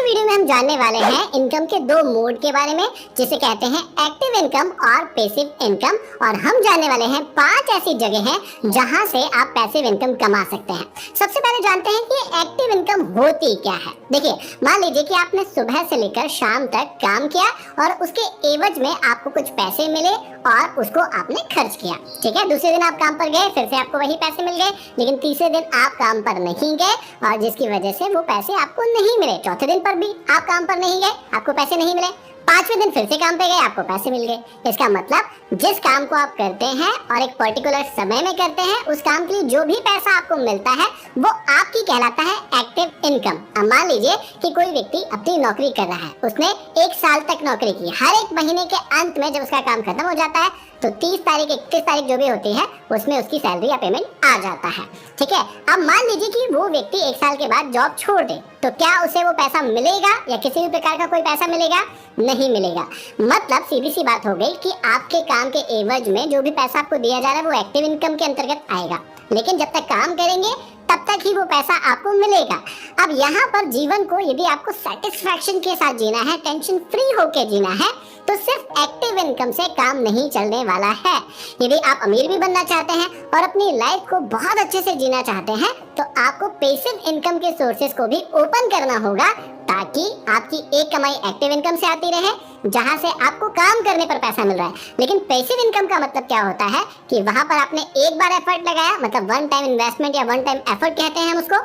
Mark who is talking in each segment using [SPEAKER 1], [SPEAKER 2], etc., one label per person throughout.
[SPEAKER 1] Video में हम जानने वाले हैं इनकम के दो मोड के बारे में, जिसे कहते हैं एक्टिव इनकम और पैसिव इनकम। और हम जानने वाले हैं 5 ऐसी जगह हैं जहां से आप पैसिव इनकम कमा सकते हैं। सबसे पहले जानते हैं कि एक्टिव इनकम होती क्या है। देखिए, मान लीजिए कि आपने सुबह से लेकर शाम तक काम किया और उसके एवज में आपको कुछ पैसे मिले और उसको आपने खर्च किया। ठीक है, दूसरे दिन आप काम पर गए, फिर से आपको वही पैसे मिल गए, लेकिन तीसरे दिन आप काम पर नहीं गए और जिसकी वजह से वो पैसे आपको नहीं मिले। चौथे दिन पर भी आप काम पर नहीं गए, आपको पैसे नहीं मिले। 5वें दिन फिर से काम पे गए, आपको पैसे मिल गए। इसका मतलब जिस काम को आप करते हैं और एक पर्टिकुलर समय में करते हैं, उस काम के लिए जो भी पैसा आपको मिलता है वो आपकी कहलाता है एक्टिव इनकम। अब मान लीजिए कि कोई व्यक्ति अपनी नौकरी कर रहा है, उसने 1 साल तक नौकरी की। हर एक महीने के अंत में जब उसका काम खत्म हो जाता है तो 30 तारीख 31 तारीख जो भी होती है उसमें उसकी सैलरी या पेमेंट आ जाता है। ठीक है, अब मान लीजिए कि वो व्यक्ति 1 साल के बाद जॉब छोड़ दे, तो क्या उसे वो पैसा मिलेगा या किसी भी प्रकार का कोई पैसा मिलेगा? नहीं मिलेगा। मतलब सीधी सी बात हो गई कि आपके काम के एवज में जो भी पैसा आपको दिया जा रहा है वो एक्टिव इनकम के अंतर्गत आएगा, लेकिन जब तक काम करेंगे तब तक ही वो पैसा आपको मिलेगा। अब यहाँ पर जीवन को यदि आपको सेटिस्फैक्शन के साथ जीना है, टेंशन फ्री होके जीना है, तो सिर्फ एक्टिव इनकम से काम नहीं चलने वाला है। यदि आप अमीर भी बनना चाहते हैं और अपनी लाइफ को बहुत अच्छे से जीना चाहते हैं, तो आपको पैसिव इनकम के सोर्सेज को भी ओपन करना होगा, ताकि आपकी एक कमाई एक्टिव इनकम से आती रहे, जहां से आपको काम करने पर पैसा मिल रहा है। लेकिन पैसिव इनकम का मतलब क्या होता है कि वहां पर आपने एक बार एफर्ट लगाया, मतलब वन टाइम इन्वेस्टमेंट या वन टाइम एफर्ट कहते हैं हम उसको,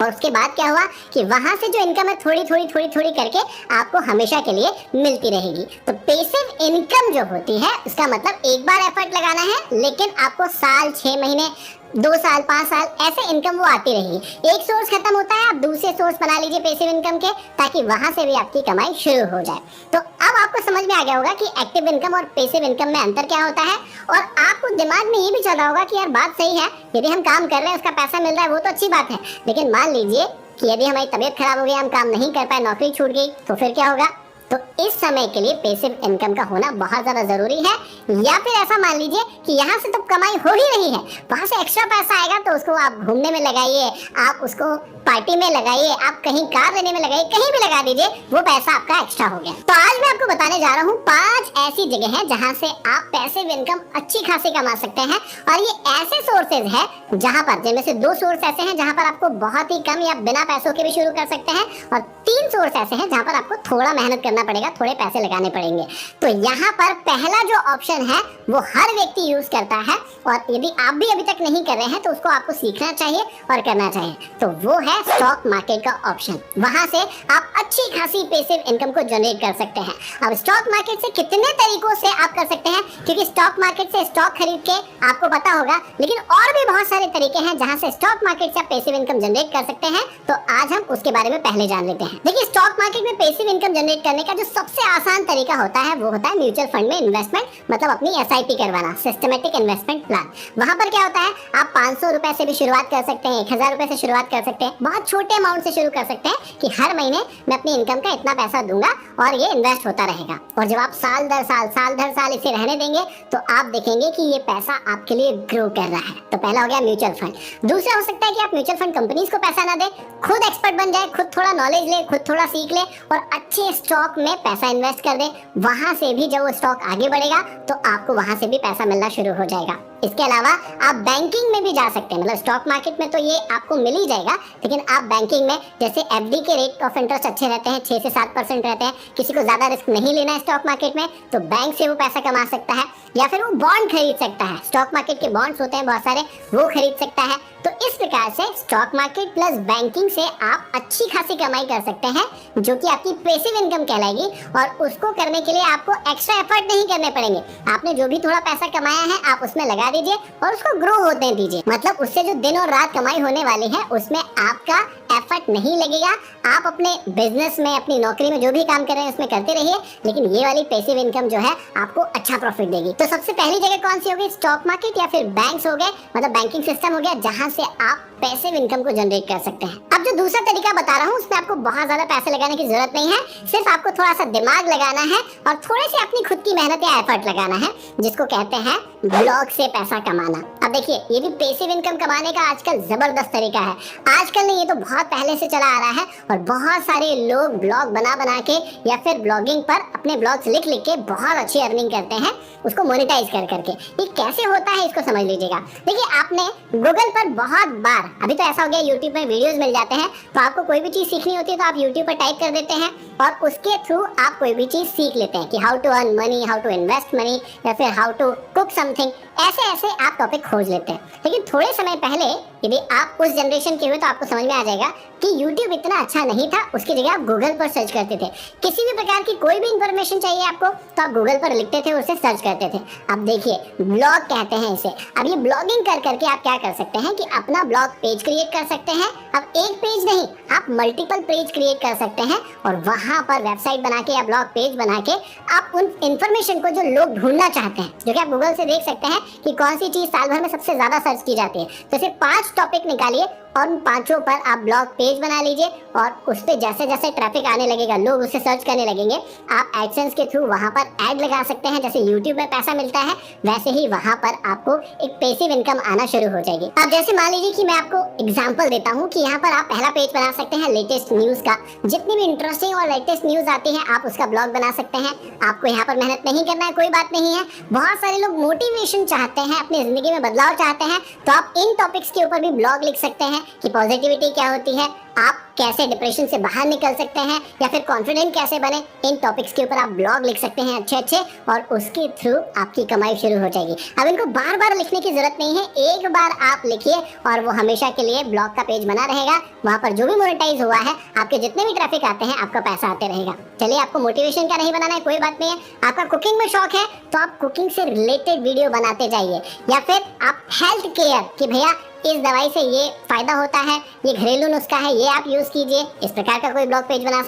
[SPEAKER 1] और उसके बाद क्या हुआ कि वहां से जो इनकम है थोड़ी थोड़ी करके आपको हमेशा के लिए मिलती रहेगी। तो पैसिव इनकम जो होती है उसका मतलब एक बार एफर्ट लगाना है, लेकिन आपको साल, 6 महीने, 2 साल, 5 साल ऐसे इनकम वो आती रहेगी। एक सोर्स खत्म होता है, आप दूसरे सोर्स बना लीजिए पैसिव इनकम के, ताकि वहां से भी आपकी कमाई शुरू हो जाए। तो अब आपको समझ में आ गया होगा कि एक्टिव इनकम और पैसिव इनकम में अंतर क्या होता है, और आपको दिमाग में ये भी चल रहा होगा कि यार बात सही है, यदि हम काम कर रहे हैं उसका पैसा मिल रहा है वो तो अच्छी बात है, लेकिन मान लीजिए कि यदि हमारी तबीयत खराब हो गई, हम काम नहीं कर पाए, नौकरी छूट गई, तो फिर क्या होगा? तो इस समय के लिए पैसिव इनकम का होना बहुत ज्यादा जरूरी है। या फिर ऐसा मान लीजिए कि यहाँ से तो कमाई हो ही रही है, वहां से एक्स्ट्रा पैसा आएगा तो उसको आप घूमने में लगाइए, आप उसको पार्टी में लगाइए, आप कहीं कार लेने में लगाइए, कहीं भी लगा दीजिए, वो पैसा आपका एक्स्ट्रा हो गया। तो आज मैं आपको बताने जा रहा हूँ 5 ऐसी जगह है जहाँ से आप पैसिव इनकम अच्छी खासी कमा सकते हैं। और ये ऐसे सोर्सेज है जहाँ पर, जिनमें से 2 सोर्स ऐसे हैं जहाँ पर आपको बहुत ही कम या बिना पैसों के भी शुरू कर सकते हैं, और 3 सोर्स ऐसे हैं जहाँ पर आपको थोड़ा मेहनत करना पड़ेगा, थोड़े पैसे लगाने पड़ेंगे। तो यहाँ पर पहला जो ऑप्शन है वो हर व्यक्ति यूज करता है, और यदि आप भी अभी तक नहीं कर रहे हैं तो उसको आपको सीखना चाहिए और करना चाहिए। तो वो है स्टॉक मार्केट का ऑप्शन। वहां से आप अच्छी खासी पैसिव इनकम को जनरेट कर सकते हैं। अब स्टॉक मार्केट से कितने तरीकों से आप कर सकते हैं, क्योंकि स्टॉक मार्केट से स्टॉक खरीद के आपको पता होगा, लेकिन और भी बहुत सारे तरीके हैं जहां से स्टॉक मार्केट से आप पैसिव इनकम जनरेट कर सकते हैं। तो आज हम उसके बारे में पहले जान लेते हैं। देखिए, स्टॉक मार्केट में पैसिव इनकम जनरेट करने का जो सबसे आसान तरीका होता है वो होता है म्यूचुअल फंड में इन्वेस्टमेंट, मतलब अपनी SIP करवाना, सिस्टमैटिक इन्वेस्टमेंट प्लान। वहां पर क्या होता है, आप 500 रुपए से भी शुरुआत कर सकते हैं, 1000 रुपए से शुरुआत कर सकते हैं, बहुत छोटे अमाउंट से शुरू कर सकते हैं कि हर महीने मैं अपनी इनकम का इतना पैसा दूंगा और ये इन्वेस्ट होता रहेगा। और जब आप साल दर साल इसे रहने देंगे तो आप देखेंगे कि ये पैसा आपके लिए ग्रो कर रहा है। तो पहला हो गया म्यूचुअल फंड। दूसरा हो सकता है कि आप म्यूचुअल फंड कंपनीज को पैसा ना दे, खुद एक्सपर्ट बन जाए, खुद थोड़ा नॉलेज ले, खुद थोड़ा सीख ले और अच्छे स्टॉक में पैसा इन्वेस्ट कर दे। वहां से भी जब वो स्टॉक आगे बढ़ेगा तो आपको वहां से भी पैसा मिलना शुरू हो जाएगा। इसके अलावा आप बैंकिंग में भी जा सकते हैं, मतलब स्टॉक मार्केट में तो ये आपको मिल ही जाएगा, लेकिन आप बैंकिंग में जैसे FD के रेट ऑफ इंटरेस्ट अच्छे रहते हैं, 6 से 7% रहते हैं, किसी को ज्यादा रिस्क नहीं लेना है स्टॉक मार्केट में, तो बैंक से वो पैसा कमा सकता है, या फिर वो बॉन्ड खरीद सकता है। स्टॉक मार्केट के बॉन्ड्स होते हैं बहुत सारे, वो खरीद सकता है। तो इस प्रकार से स्टॉक मार्केट प्लस बैंकिंग से आप अच्छी खासी कमाई कर सकते हैं, जो कि आपकी पैसिव इनकम कहलाएगी। और उसको करने के लिए आपको एक्स्ट्रा एफर्ट नहीं करने पड़ेंगे। आपने जो भी थोड़ा पैसा कमाया है आप उसमें लगा दीजिए और उसको ग्रो होने दीजिए। मतलब उससे जो दिन और रात कमाई होने वाली है उसमें आपका एफर्ट नहीं लगेगा। आप अपने बिजनेस में, अपनी नौकरी में जो भी काम कर रहे हैं उसमें करते रहिए, लेकिन ये वाली पैसिव इनकम जो है आपको अच्छा प्रॉफिट देगी। तो सबसे पहली जगह कौन सी होगी? स्टॉक मार्केट या फिर बैंक्स हो गए, मतलब बैंकिंग सिस्टम हो गया, जहां से आप पैसिव इनकम को जनरेट कर सकते हैं। अब जो दूसरा तरीका बता रहा हूँ उसमें आपको बहुत ज्यादा पैसे लगाने की जरूरत नहीं है, सिर्फ आपको थोड़ा सा दिमाग लगाना है और थोड़े से अपनी खुद की मेहनत या एफर्ट लगाना है, जिसको कहते हैं ब्लॉग से पैसा कमाना। अब देखिए, ये भी पैसिव इनकम कमाने का आजकल जबरदस्त तरीका है। आजकल नहीं, ये तो बहुत बहुत पहले से चला आ रहा है और बहुत सारे लोग ब्लॉग बना बना के या फिर ब्लॉगिंग पर अपने ब्लॉग्स लिख लिख के बहुत अच्छी अर्निंग करते हैं, उसको मोनेटाइज कर करके। ये कैसे होता है इसको समझ लीजिएगा। देखिए, आपने गूगल पर बहुत बार, अभी तो ऐसा हो गया यूट्यूब में वीडियोस मिल जाते हैं, तो आपको कोई भी चीज़ सीखनी होती है तो आप यूट्यूब पर टाइप कर देते हैं और उसके थ्रू आप कोई भी चीज़ सीख लेते हैं कि how to earn money, how to invest money, या फिर हाउ टू कुक समथिंग। ऐसे ऐसे आप टॉपिक खोज लेते हैं। लेकिन थोड़े समय पहले यदि आप उस जनरेशन के हुए तो आपको समझ में आ जाएगा कि YouTube इतना अच्छा नहीं था, उसकी जगह आप गूगल पर सर्च करते थे। किसी भी प्रकार की कोई भी इंफॉर्मेशन चाहिए आपको तो आप गूगल पर लिखते थे, उसे सर्च करते थे। अब देखिए, ब्लॉग कहते हैं इसे। अब ये ब्लॉगिंग कर करके आप क्या कर सकते हैं कि अपना ब्लॉग पेज क्रिएट कर सकते हैं। अब एक पेज नहीं, आप मल्टीपल पेज क्रिएट कर सकते हैं और वहां पर वेबसाइट बना के या ब्लॉग पेज बना के आप उन इंफॉर्मेशन को जो लोग ढूंढना चाहते हैं, जो कि आप गूगल से देख सकते हैं कि कौन सी चीज साल भर में सबसे ज्यादा सर्च की जाती है, तो सिर्फ 5 टॉपिक निकालिए और उन 5 पर आप ब्लॉग पेज बना लीजिए और उस पर जैसे जैसे ट्रैफिक आने लगेगा, लोग उसे सर्च करने लगेंगे, आप एडसेंस के थ्रू वहां पर ऐड लगा सकते हैं। जैसे यूट्यूब में पैसा मिलता है, वैसे ही वहां पर आपको एक पैसिव इनकम आना शुरू हो जाएगी। अब जैसे मान लीजिए कि मैं आपको एग्जांपल देता हूं कि यहाँ पर आप पहला पेज बना सकते हैं लेटेस्ट न्यूज का। जितनी भी इंटरेस्टिंग और लेटेस्ट न्यूज आती है आप उसका ब्लॉग बना सकते हैं। आपको यहाँ पर मेहनत नहीं करना है, कोई बात नहीं है। बहुत सारे लोग मोटिवेशन चाहते हैं, अपनी जिंदगी में बदलाव चाहते हैं, तो आप इन टॉपिक्स के ऊपर भी ब्लॉग लिख सकते हैं कि पॉजिटिविटी क्या होती है, आप कैसे डिप्रेशन से बाहर निकल सकते हैं, या फिर कॉन्फिडेंट कैसे बने। इन टॉपिक्स के ऊपर आप ब्लॉग लिख सकते हैं अच्छे अच्छे, और उसके थ्रू आपकी कमाई शुरू हो जाएगी। अब इनको बार बार लिखने की जरूरत नहीं है, एक बार आप लिखिए और वो हमेशा के लिए ब्लॉग का पेज बना रहेगा। वहां पर जो भी मोनेटाइज हुआ है, आपके जितने भी ट्रैफिक आते हैं, आपका पैसा आते रहेगा। चलिए, आपको मोटिवेशन का नहीं बनाना है, कोई बात नहीं है। आपका कुकिंग में शौक है तो आप कुकिंग से रिलेटेड वीडियो बनाते जाइए, या फिर आप हेल्थ केयर कि भैया इस दवाई से ये फायदा होता है, ये घरेलू नुस्खा है, ये आप यूज कीजिए, इस प्रकार का कोई ब्लॉग पेज बना